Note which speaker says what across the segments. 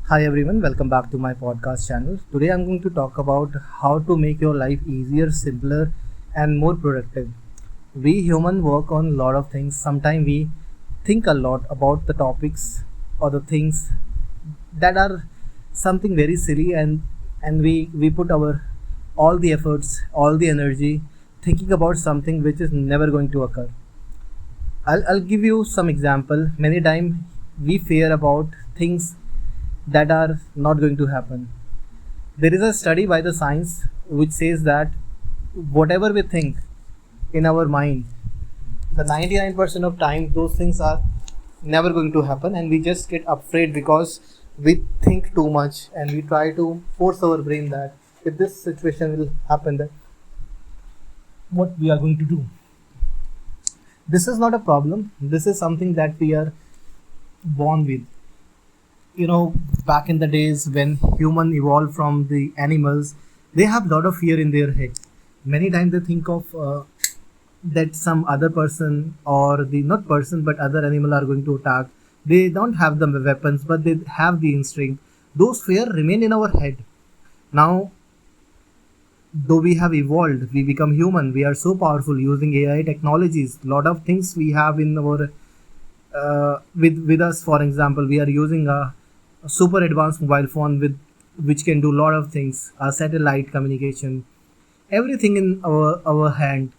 Speaker 1: Hi everyone, welcome back to my podcast channel. Today I'm going to talk about how to make your life easier, simpler, and more productive. We humans work on a lot of things. Sometimes we think a lot about the topics or the things that are something very silly, and we put our all the efforts, all the energy thinking about something which is never going to occur. I'll give you some example. Many times we fear about things that are not going to happen. There is a study by the science which says that whatever we think in our mind, the 99% of time those things are never going to happen, and we just get afraid because we think too much and we try to force our brain that if this situation will happen, then what we are going to do. This is not a problem. This is something that we are born with. Back in the days when human evolved from the animals, they have a lot of fear in their head. Many times they think of that some other person or the not person but other animal are going to attack. They don't have the weapons, but they have the instinct. Those fear remain in our head. Now, though we have evolved, we become human, we are so powerful using AI technologies. Lot of things we have in our with us. For example, we are using a super advanced mobile phone with which can do a lot of things, a satellite communication, everything in our hand.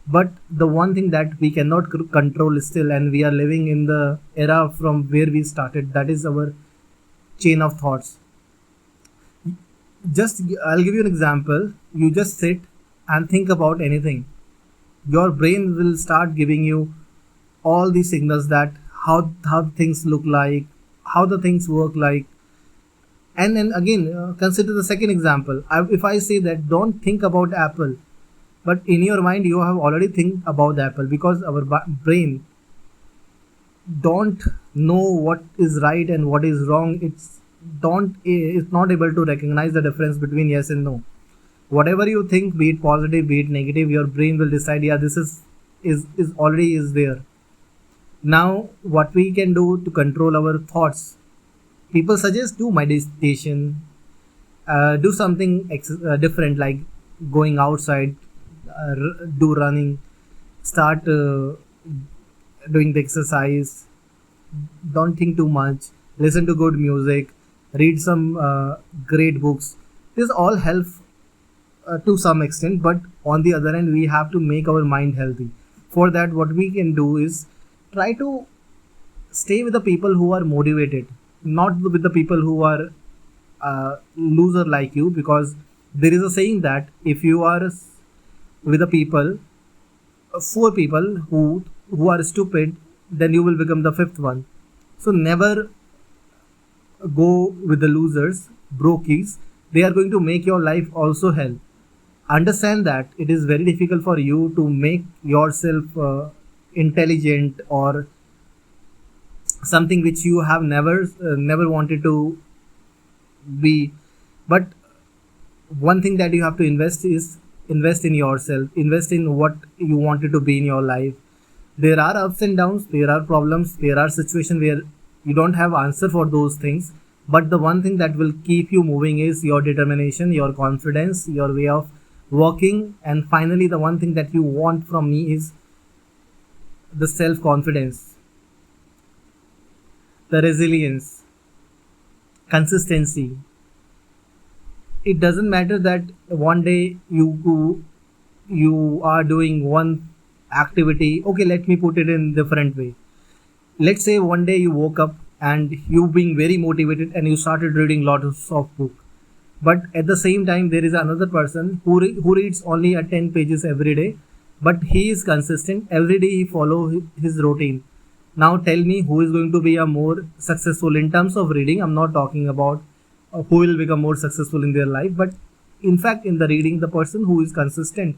Speaker 1: But the one thing that we cannot control still, and we are living in the era from where we started, that is our chain of thoughts. Just I'll give you an example. You just sit and think about anything, your brain will start giving you all these signals that how things look like, how the things work like. And then again, consider the second example. If I say that don't think about Apple, but in your mind you have already think about Apple, because our brain don't know what is right and what is wrong. It's not able to recognize the difference between yes and no. Whatever you think, be it positive, be it negative, your brain will decide, yeah, this is already is there. Now, what we can do to control our thoughts? People suggest do meditation, do something different like going outside, do running, start doing the exercise. Don't think too much. Listen to good music. Read some great books. This all help to some extent, but on the other hand, we have to make our mind healthy. For that, what we can do is try to stay with the people who are motivated, not with the people who are loser like you. Because there is a saying that if you are with the people, four people who are stupid, then you will become the fifth one. So never go with the losers, brokies. They are going to make your life also hell. Understand that it is very difficult for you to make yourself intelligent or something which you have never wanted to be. But one thing that you have to invest is invest in yourself, invest in what you wanted to be in your life. There are ups and downs, there are problems, there are situations where you don't have answer for those things, but the one thing that will keep you moving is your determination, your confidence, your way of working. And finally, the one thing that you want from me is the self confidence, the resilience, consistency. It doesn't matter that one day you are doing one activity. Okay, let me put it in different way. Let's say one day you woke up and you being very motivated and you started reading lots of book, but at the same time there is another person who reads only at 10 pages every day, but he is consistent every day, he follow his routine. Now tell me who is going to be a more successful in terms of reading. I'm not talking about who will become more successful in their life, but in fact in the reading, the person who is consistent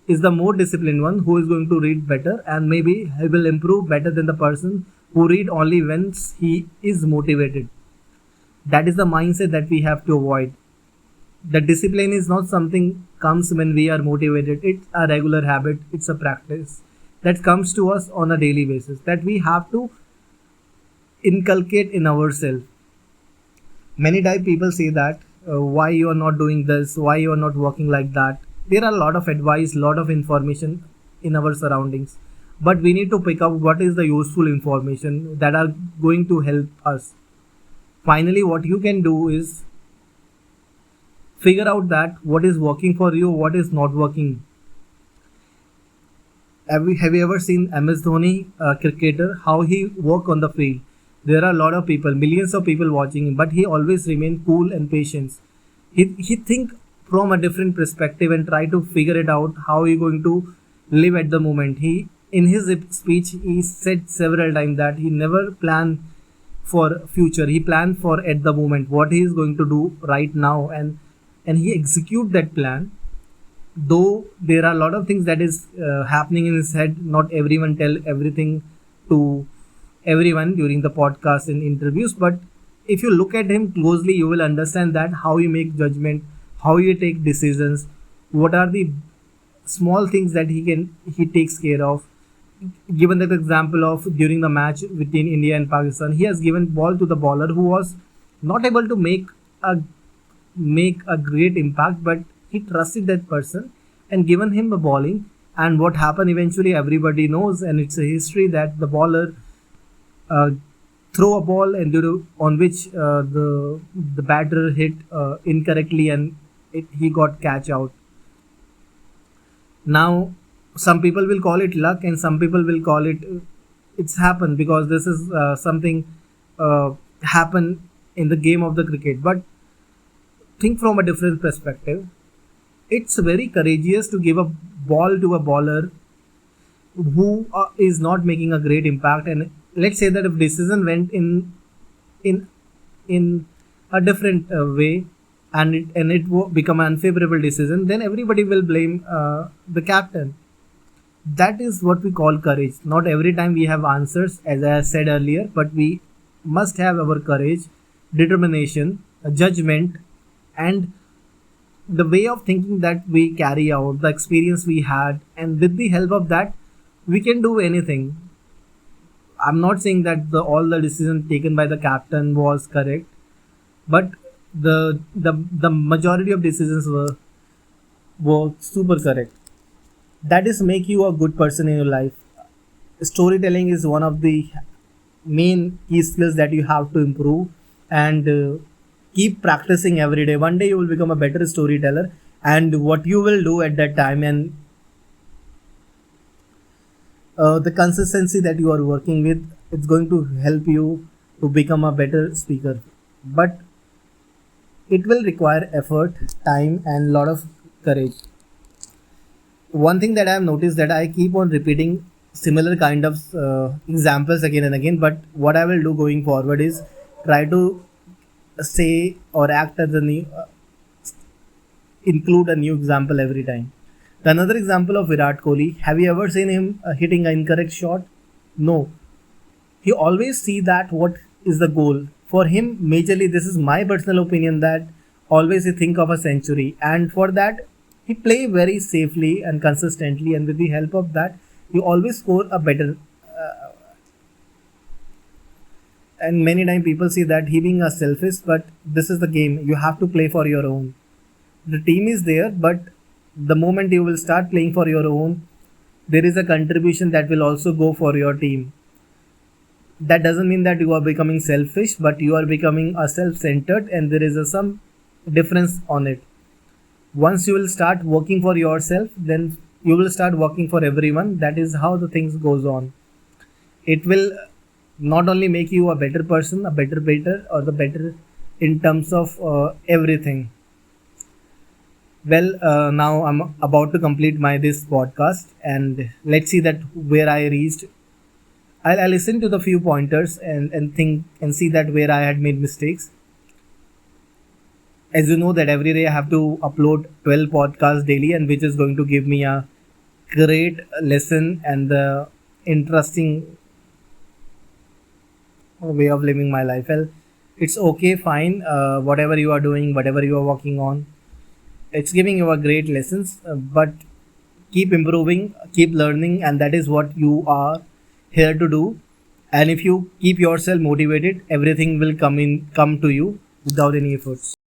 Speaker 1: is the more disciplined one, who is going to read better, and maybe he will improve better than the person who read only when he is motivated. That is the mindset that we have to avoid. The discipline is not something comes when we are motivated. It's a regular habit, it's a practice that comes to us on a daily basis, that we have to inculcate in ourselves. Many times people say that why you are not doing this, why you are not working like that. There are a lot of advice, lot of information in our surroundings, but we need to pick up what is the useful information that are going to help us. Finally, what you can do is figure out that what is working for you, what is not working. Have you ever seen MS Dhoni, a cricketer, how he work on the field? There are a lot of people, millions of people watching him, but he always remain cool and patient. He think from a different perspective and try to figure it out how he going to live at the moment. He in his speech he said several times that he never plan for future. He planned for at the moment what he is going to do right now, and he execute that plan. Though there are a lot of things that is happening in his head, not everyone tell everything to everyone during the podcast and interviews, but if you look at him closely you will understand that how he make judgment, how he take decisions, what are the small things that he takes care of. Given that example of during the match between India and Pakistan, he has given ball to the bowler who was not able to make a great impact, but he trusted that person and given him the bowling. And what happened eventually, everybody knows, and it's a history that the bowler uh, throw a ball and on which the batter hit incorrectly, and he got catch out. Now, some people will call it luck, and some people will call it it's happened because this is something happen in the game of the cricket. But think from a different perspective. It's very courageous to give a ball to a bowler who is not making a great impact. And let's say that if decision went in in a different way, and it become an unfavorable decision, then everybody will blame the captain. That is what we call courage. Not every time we have answers, as I said earlier, but we must have our courage, determination, judgment, and the way of thinking that we carry out, the experience we had, and with the help of that, we can do anything. I'm not saying that all the decision taken by the captain was correct, but the majority of decisions were super correct. That is make you a good person in your life. Storytelling is one of the main key skills that you have to improve, and keep practicing every day. One day you will become a better storyteller, and what you will do at that time, and the consistency that you are working with, it's going to help you to become a better speaker. But it will require effort, time, and lot of courage. One thing that I have noticed that I keep on repeating similar kind of examples again and again, but what I will do going forward is try to say or act as a new include a new example every time. The another example of Virat Kohli, have you ever seen him hitting an incorrect shot? No. He always see that what is the goal for him. Majorly, this is my personal opinion, that always he think of a century, and for that he play very safely and consistently, and with the help of that you always score a better. And many times people say that he being a selfish, but this is the game. You have to play for your own. The team is there, but the moment you will start playing for your own, there is a contribution that will also go for your team. That doesn't mean that you are becoming selfish, but you are becoming a self-centered, and there is some difference on it. Once you will start working for yourself, then you will start working for everyone. That is how the things goes on. It will not only make you a better person, a better or the better in terms of everything. Well, now I'm about to complete my this podcast, and let's see that where I reached. I'll listen to the few pointers and think and see that where I had made mistakes. As you know that every day I have to upload 12 podcasts daily, and which is going to give me a great lesson and the interesting way of living my life. Well, it's okay, fine. Whatever you are doing, whatever you are working on, it's giving you a great lessons. But keep improving, keep learning, and that is what you are here to do. And if you keep yourself motivated, everything will come to you. without any efforts.